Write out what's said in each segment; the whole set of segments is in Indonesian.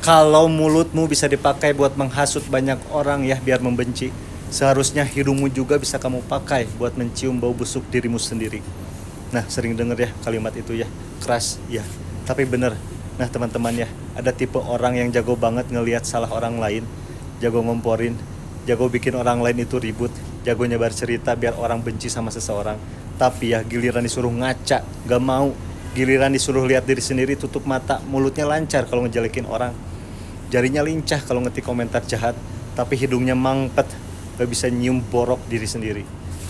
Kalau mulutmu bisa dipakai buat menghasut banyak orang ya biar membenci, seharusnya hidungmu juga bisa kamu pakai buat mencium bau busuk dirimu sendiri. Nah, sering denger ya kalimat itu ya, keras ya, tapi bener. Nah teman-teman ya, ada tipe orang yang jago banget ngelihat salah orang lain, jago ngomporin, jago bikin orang lain itu ribut, jago nyebar cerita biar orang benci sama seseorang. Tapi ya giliran disuruh ngaca, gak mau. Giliran disuruh lihat diri sendiri, tutup mata. Mulutnya lancar kalau ngejelekin orang, jarinya lincah kalau ngetik komentar jahat, tapi hidungnya mangpet, gak bisa nyium borok diri sendiri.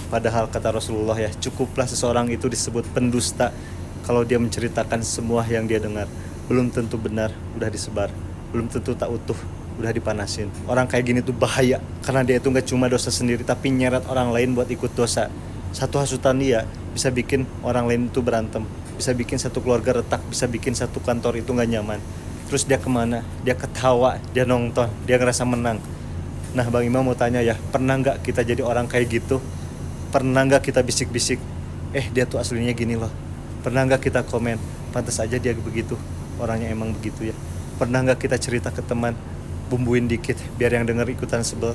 Padahal kata Rasulullah ya, cukuplah seseorang itu disebut pendusta kalau dia menceritakan semua yang dia dengar. Belum tentu benar, udah disebar. Belum tentu tak utuh, udah dipanasin. Orang kayak gini tuh bahaya, karena dia itu gak cuma dosa sendiri, tapi nyeret orang lain buat ikut dosa. Satu hasutan dia bisa bikin orang lain itu berantem, bisa bikin satu keluarga retak, bisa bikin satu kantor itu gak nyaman. Terus dia kemana? Dia ketawa, dia nonton, dia ngerasa menang. Nah Bang Imam mau tanya ya, pernah gak kita jadi orang kayak gitu? Pernah gak kita bisik-bisik, dia tuh aslinya gini loh? Pernah gak kita komen, pantas aja dia begitu, orangnya emang begitu ya? Pernah gak kita cerita ke teman, bumbuin dikit biar yang denger ikutan sebel?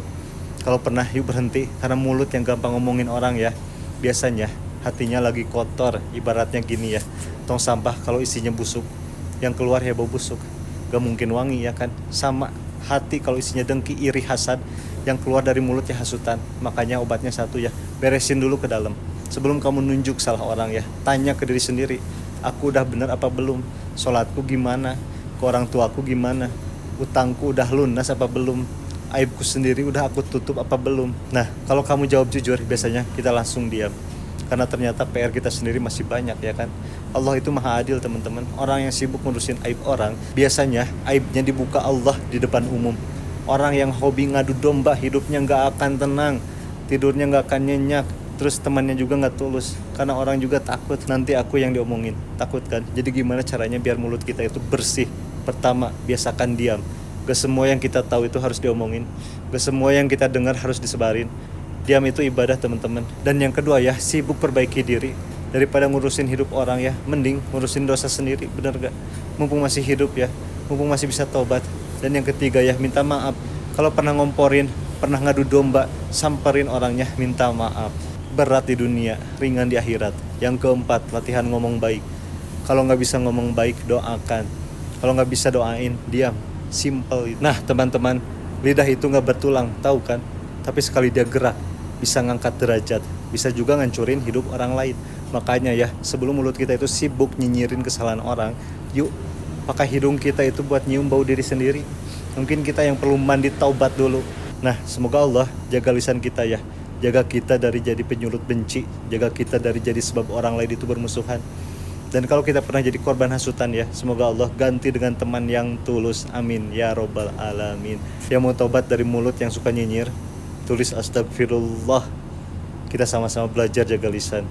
Kalau pernah, yuk berhenti, karena mulut yang gampang ngomongin orang ya, biasanya hatinya lagi kotor. Ibaratnya gini ya, tong sampah kalau isinya busuk, yang keluar ya bau busuk, gak mungkin wangi ya kan? Sama hati kalau isinya dengki, iri, hasad, yang keluar dari mulut ya hasutan. Makanya obatnya satu ya, beresin dulu ke dalam. Sebelum kamu nunjuk salah orang ya, tanya ke diri sendiri, aku udah bener apa belum? Sholatku gimana? Ke orang tuaku gimana? Utangku udah lunas apa belum? Aibku sendiri udah aku tutup apa belum? Nah, kalau kamu jawab jujur, biasanya kita langsung diam. Karena ternyata PR kita sendiri masih banyak ya kan. Allah itu maha adil teman-teman. Orang yang sibuk ngurusin aib orang, biasanya aibnya dibuka Allah di depan umum. Orang yang hobi ngadu domba, hidupnya gak akan tenang, tidurnya gak akan nyenyak, terus temannya juga gak tulus. Karena orang juga takut nanti aku yang diomongin. Takut kan? Jadi gimana caranya biar mulut kita itu bersih? Pertama, biasakan diam. Gak semua yang kita tahu itu harus diomongin, gak semua yang kita dengar harus disebarin. Diam itu ibadah teman-teman. Dan yang kedua ya, sibuk perbaiki diri. Daripada ngurusin hidup orang ya, mending ngurusin dosa sendiri, bener gak? Mumpung masih hidup ya, mumpung masih bisa tobat. Dan yang ketiga ya, minta maaf. Kalau pernah ngomporin, pernah ngadu domba, samperin orangnya, minta maaf. Berat di dunia, ringan di akhirat. Yang keempat, latihan ngomong baik. Kalau gak bisa ngomong baik, doakan. Kalau gak bisa doain, diam. Simple. Nah teman-teman, lidah itu gak bertulang, tahu kan? Tapi sekali dia gerak, bisa ngangkat derajat, bisa juga ngancurin hidup orang lain. Makanya ya, sebelum mulut kita itu sibuk nyinyirin kesalahan orang, yuk pakai hidung kita itu buat nyium bau diri sendiri. Mungkin kita yang perlu mandi taubat dulu. Nah, semoga Allah jaga lisan kita ya, jaga kita dari jadi penyulut benci, jaga kita dari jadi sebab orang lain itu bermusuhan. Dan kalau kita pernah jadi korban hasutan ya, semoga Allah ganti dengan teman yang tulus. Amin ya robbal alamin. Yang mau taubat dari mulut yang suka nyinyir, tulis astagfirullah. Kita sama-sama belajar jaga lisan.